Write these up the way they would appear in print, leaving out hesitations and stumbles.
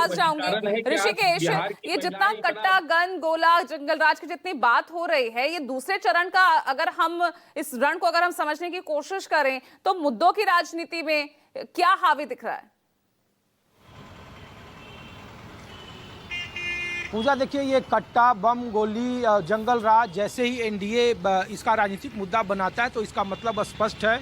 पास जाऊंगी। ऋषिकेश, ये जितना कट्टा गन गोला जंगल राज की जितनी बात हो रही है, ये दूसरे चरण का अगर हम इस रण को अगर हम समझने की कोशिश करें तो मुद्दों की राजनीति में क्या हावी दिख रहा है? पूजा देखिए, ये कट्टा बम गोली जंगल राज जैसे ही एनडीए इसका राजनीतिक मुद्दा बनाता है तो इसका मतलब स्पष्ट है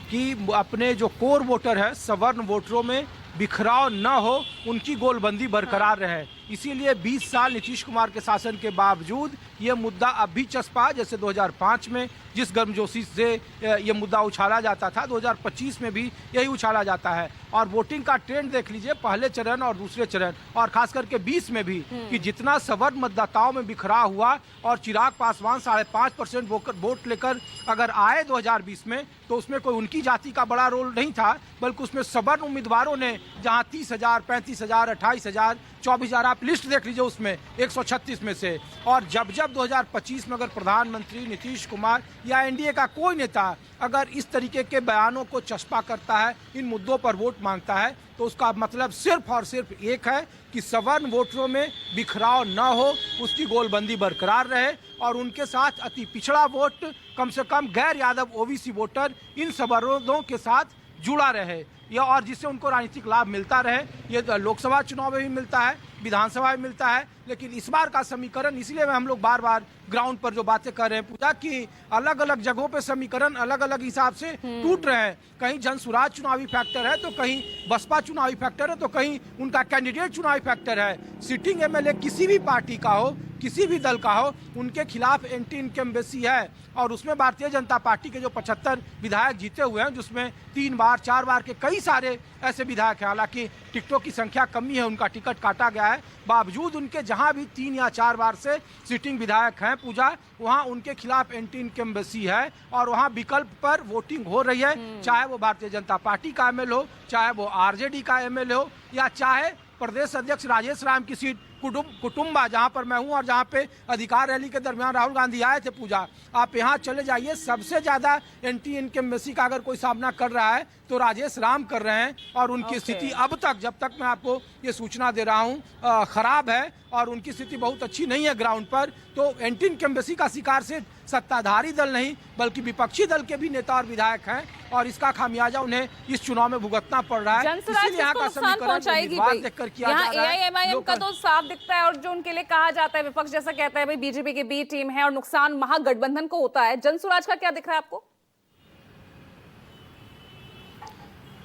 कि अपने जो कोर वोटर है, सवर्ण वोटरों में बिखराव न हो, उनकी गोलबंदी बरकरार रहे। इसीलिए 20 साल नीतीश कुमार के शासन के बावजूद ये मुद्दा अब भी चस्पा, जैसे 2005 में जिस गर्मजोशी से ये मुद्दा उछाला जाता था, 2025 में भी यही उछाला जाता है। और वोटिंग का ट्रेंड देख लीजिए, पहले चरण और दूसरे चरण और खास करके 20 में भी, कि जितना सवर्ण मतदाताओं में बिखराव हुआ और चिराग पासवान 5.5% वोट लेकर अगर आए 2020 में, तो उसमें कोई उनकी जाति का बड़ा रोल नहीं था, बल्कि उसमें सवर्ण उम्मीदवारों ने जहां 30,000, 35,000, 28,000, 24,000, आप लिस्ट देख लीजिए उसमें 136 में से। और जब 2025 में अगर प्रधानमंत्री नीतीश कुमार या एनडीए का कोई नेता अगर इस तरीके के बयानों को चस्पा करता है, इन मुद्दों पर वोट मांगता है, तो उसका मतलब सिर्फ और सिर्फ एक है कि सवर्ण वोटरों में बिखराव न हो, उसकी गोलबंदी बरकरार रहे और उनके साथ अति पिछड़ा वोट, कम से कम गैर यादव ओबीसी वोटर इन सवर्णों के साथ जुड़ा रहे, या और जिससे उनको राजनीतिक लाभ मिलता रहे। ये लोकसभा चुनाव में भी मिलता है, विधानसभा में मिलता है, लेकिन इस बार का समीकरण, इसलिए हम लोग बार बार ग्राउंड पर जो बातें कर रहे हैं पूजा, की अलग अलग जगहों पे समीकरण अलग अलग हिसाब से टूट रहे हैं। कहीं जनसुराज चुनावी फैक्टर है, तो कहीं बसपा चुनावी फैक्टर है, तो कहीं उनका कैंडिडेट चुनावी फैक्टर है। सिटिंग एमएलए किसी भी पार्टी का हो, किसी भी दल का हो, उनके खिलाफ एंटी इनकम्बेंसी है। और उसमें भारतीय जनता पार्टी के जो 75 विधायक जीते हुए हैं, जिसमें 3 बार 4 बार के कई सारे ऐसे विधायक हैं, हालांकि टिकटों की संख्या कमी है, उनका टिकट काटा गया है, बावजूद उनके जहां भी 3 या 4 बार से सिटिंग विधायक हैं पूजा, वहां उनके खिलाफ एंटी इनकम्बेंसी है और वहां विकल्प पर वोटिंग हो रही है। चाहे वो भारतीय जनता पार्टी का एमएलए हो, चाहे वो आरजेडी का एमएलए हो, या चाहे प्रदेश अध्यक्ष राजेश राम की सीट कुटुम्बा, जहां पर मैं हूं और जहां पे अधिकार रैली के दरमियान राहुल गांधी आए थे पूजा, आप यहां चले जाइए, सबसे ज्यादा एंटी इनकम्बेंसी का अगर कोई सामना कर रहा है तो राजेश राम कर रहे हैं। और उनकी स्थिति अब तक, जब तक मैं आपको ये सूचना दे रहा हूं, खराब है और उनकी स्थिति बहुत अच्छी नहीं है ग्राउंड पर। तो एंटी इनकम्बेंसी का शिकार सिर्फ सत्ताधारी दल नहीं, बल्कि विपक्षी दल के भी नेता और विधायक हैं, और इसका खामियाजा उन्हें इस चुनाव में भुगतना पड़ रहा है। इसीलिए यहाँ का समीकरण देखकर किया जा रहा है। एआईएमआईएम का तो साफ दिखता है, और जो उनके लिए कहा जाता है, विपक्ष जैसा कहता है भाई बीजेपी की बी टीम है और नुकसान महागठबंधन को होता है। जनसुराज का क्या दिख रहा है आपको?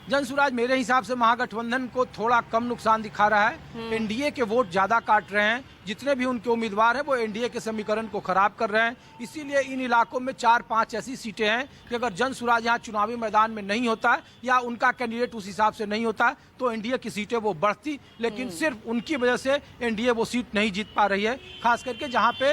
जनसुराज मेरे हिसाब से महागठबंधन को थोड़ा कम नुकसान दिखा रहा है। एनडीए के वोट ज्यादा काट रहे हैं, जितने भी उनके उम्मीदवार हैं वो एनडीए के समीकरण को खराब कर रहे हैं। इसीलिए इन इलाकों में 4-5 ऐसी सीटें हैं कि अगर जनसुराज यहाँ चुनावी मैदान में नहीं होता या उनका कैंडिडेट उस हिसाब से नहीं होता तो एनडीए की सीटें वो बढ़ती, लेकिन सिर्फ उनकी वजह से एनडीए वो सीट नहीं जीत पा रही है। खास करके जहाँ पे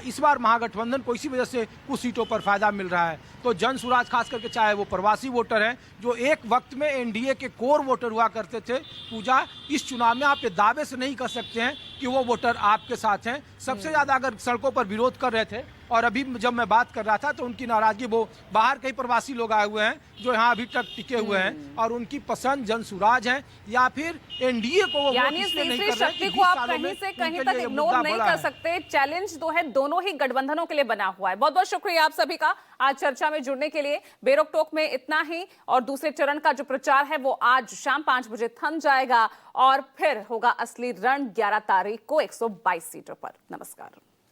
इस बार महागठबंधन को इसी वजह से कुछ सीटों पर फायदा मिल रहा है। तो जनसुराज खास करके, चाहे वो प्रवासी वोटर हैं जो एक वक्त में एनडीए के कोर वोटर हुआ करते थे पूजा, इस चुनाव में आप ये दावे से नहीं कर सकते हैं कि वो वोटर आपके साथ हैं। सबसे ज्यादा अगर सड़कों पर विरोध कर रहे थे, और अभी जब मैं बात कर रहा था तो उनकी नाराजगी, वो बाहर कई प्रवासी लोग आए हुए हैं जो यहाँ अभी तक टिके हुए हैं, और उनकी पसंद जनसुराज है या फिर एनडीए को। वो यानी तीसरी शक्ति को आप कहीं से कहीं तक इग्नोर नहीं कर सकते। चैलेंज जो है दोनों ही गठबंधनों के लिए बना हुआ है। बहुत बहुत शुक्रिया आप सभी का आज चर्चा में जुड़ने के लिए। बेरोक टोक में इतना ही, और दूसरे चरण का जो प्रचार है वो आज शाम 5 बजे थम जाएगा और फिर होगा असली रण 11 तारीख को 122 सीटों पर। नमस्कार।